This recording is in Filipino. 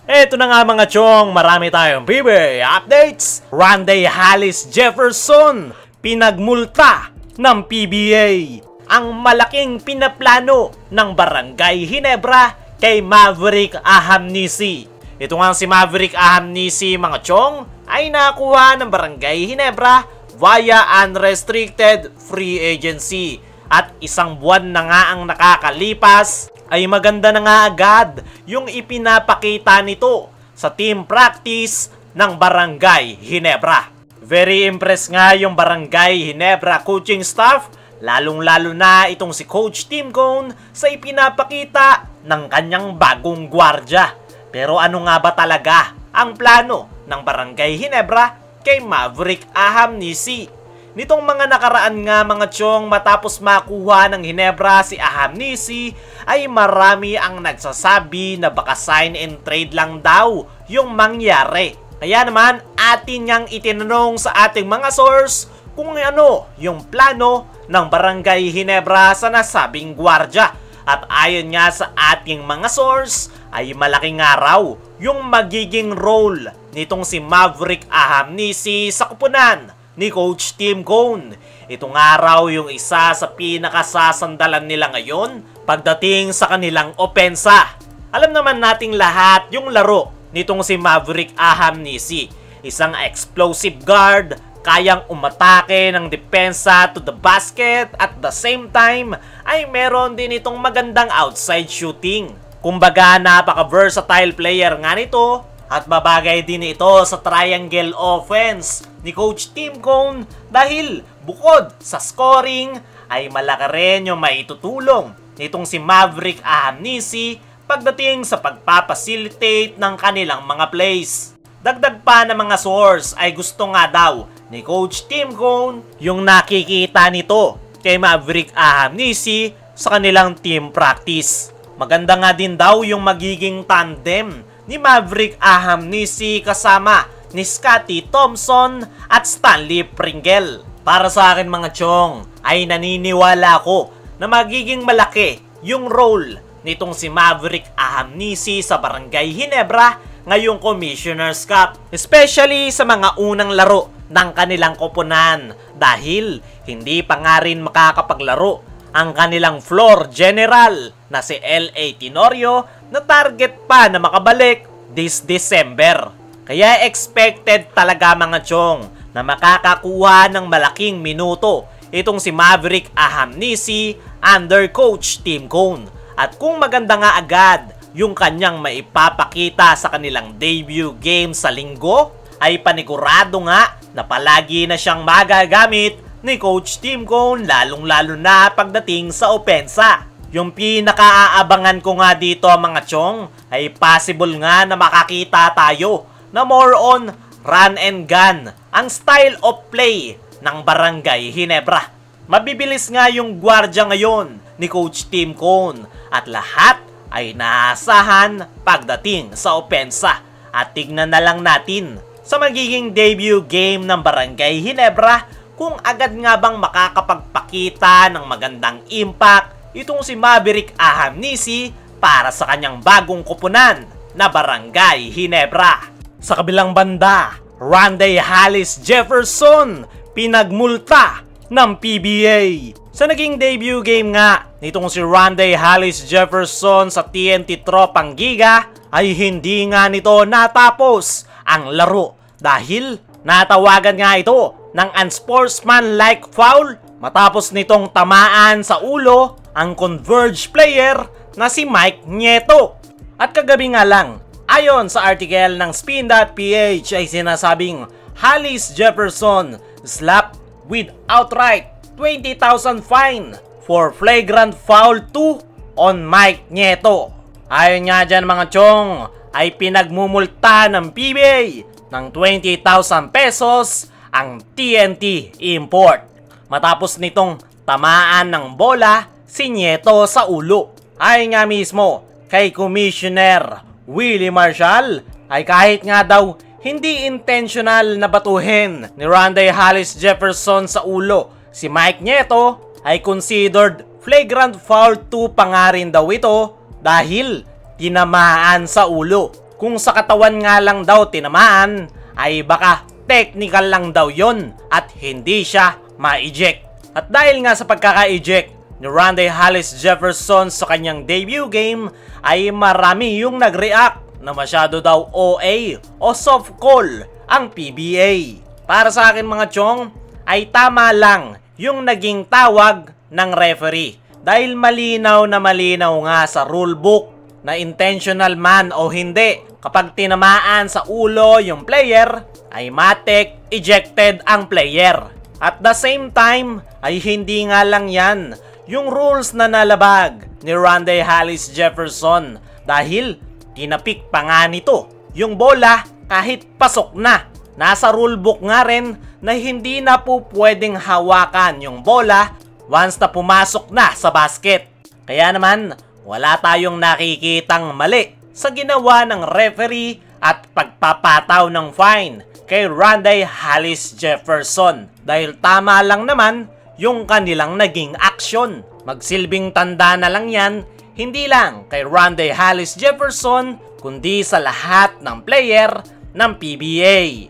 Eto na nga mga chong, marami tayong PBA updates. Randy Hollis Jefferson, pinagmulta ng PBA. Ang malaking pinaplano ng Barangay Ginebra kay Maverick Ahamnisi. Ito nga si Maverick Ahamnisi mga chong ay nakuha ng Barangay Ginebra via unrestricted free agency. At isang buwan na nga ang nakakalipas ay maganda na nga agad yung ipinapakita nito sa team practice ng Barangay Ginebra. Very impressed nga yung Barangay Ginebra coaching staff, lalong-lalo na itong si Coach Tim Cone sa ipinapakita ng kanyang bagong gwardya. Pero ano nga ba talaga ang plano ng Barangay Ginebra kay Maverick Ahamnisi? Nitong mga nakaraan nga mga chong, matapos makuha ng Ginebra si Ahamnisi ay marami ang nagsasabi na baka sign and trade lang daw yung mangyari. Kaya naman atin niyang itinanong sa ating mga source kung ano yung plano ng Barangay Ginebra sa nasabing gwardya. At ayon nga sa ating mga source ay malaking araw yung magiging role nitong si Maverick Ahamnisi sa kupunan ni Coach Tim Cone. Itong araw yung isa sa pinakasasandalan nila ngayon pagdating sa kanilang opensa. Alam naman nating lahat yung laro nitong si Maverick Ahamnisi. Isang explosive guard, kayang umatake ng depensa to the basket at the same time ay meron din itong magandang outside shooting. Kumbaga napaka-versatile player nga nito at babagay din ito sa triangle offense ni Coach Tim Cone dahil bukod sa scoring ay malaki rin yung maitutulong nitong si Maverick Ahamnisi pagdating sa pagpapacilitate ng kanilang mga plays. Dagdag pa ng mga source ay gusto nga daw ni Coach Tim Cone yung nakikita nito kay Maverick Ahamnisi sa kanilang team practice. Maganda nga din daw yung magiging tandem ni Maverick Ahamnisi kasama ni Scottie Thompson at Stanley Pringle. Para sa akin mga chong, ay naniniwala ako na magiging malaki yung role nitong si Maverick Ahamnisi sa Barangay Ginebra ngayong Commissioner's Cup. Especially sa mga unang laro ng kanilang koponan dahil hindi pa nga rin makakapaglaro ang kanilang floor general na si L.A. Tenorio na target pa na makabalik this December. Kaya expected talaga mga chong na makakakuha ng malaking minuto itong si Maverick Ahamnisi under Coach Tim Cone. At kung maganda nga agad yung kanyang maipapakita sa kanilang debut game sa linggo, ay panigurado nga na palagi na siyang magagamit ni Coach Tim Cone lalong-lalo na pagdating sa opensa. Yung pinakaaabangan ko nga dito mga chong ay possible nga na makakita tayo na more on run and gun ang style of play ng Barangay Ginebra. Mabibilis nga yung gwardya ngayon ni Coach Tim Cone at lahat ay naasahan pagdating sa opensa. At tignan na lang natin sa magiging debut game ng Barangay Ginebra kung agad nga bang makakapagpakita ng magandang impact itong si Maverick Ahamnisi para sa kanyang bagong kupunan na Barangay Ginebra. Sa kabilang banda, Randy Hollis Jefferson, pinagmulta ng PBA. Sa naging debut game nga nitong si Randy Hollis Jefferson sa TNT Tropang Giga ay hindi nga nito natapos ang laro dahil natawagan nga ito ng unsportsmanlike foul matapos nitong tamaan sa ulo ang Converge player na si Mike Nieto. At kagabi nga lang, ayon sa article ng Spin.ph ay sinasabing Hollis Jefferson slapped with outright 20,000 fine for flagrant foul 2 on Mike Nieto. Ayon nga dyan mga chong, ay pinagmumulta ng PBA ng 20,000 pesos ang TNT import matapos nitong tamaan ng bola si Nieto sa ulo. Ayon nga mismo kay Commissioner Willie Marshall ay kahit nga daw hindi intentional na batuhin ni Randy Hollis Jefferson sa ulo si Mike Nieto, ay considered flagrant foul 2 pa nga rin daw ito dahil tinamaan sa ulo. Kung sa katawan nga lang daw tinamaan, ay baka technical lang daw yon at hindi siya ma-eject. At dahil nga sa pagkaka-eject ni Rondae Hollis Jefferson sa kanyang debut game, ay marami yung nag-react na masyado daw OA o soft call ang PBA. Para sa akin mga chong, ay tama lang yung naging tawag ng referee. Dahil malinaw na malinaw nga sa rulebook na intentional man o hindi, kapag tinamaan sa ulo yung player, ay matik ejected ang player. At the same time, ay hindi nga lang yan yung rules na nalabag ni Rondae Hollis Jefferson dahil tinapik pa nga nito yung bola kahit pasok na. Nasa rulebook nga rin na hindi na po pwedeng hawakan yung bola once na pumasok na sa basket. Kaya naman, wala tayong nakikitang mali sa ginawa ng referee at pagpapataw ng fine kay Rondae Hollis Jefferson dahil tama lang naman yung kanilang naging aksyon. Magsilbing tanda na lang yan, hindi lang kay Rondae Hollis Jefferson kundi sa lahat ng player ng PBA.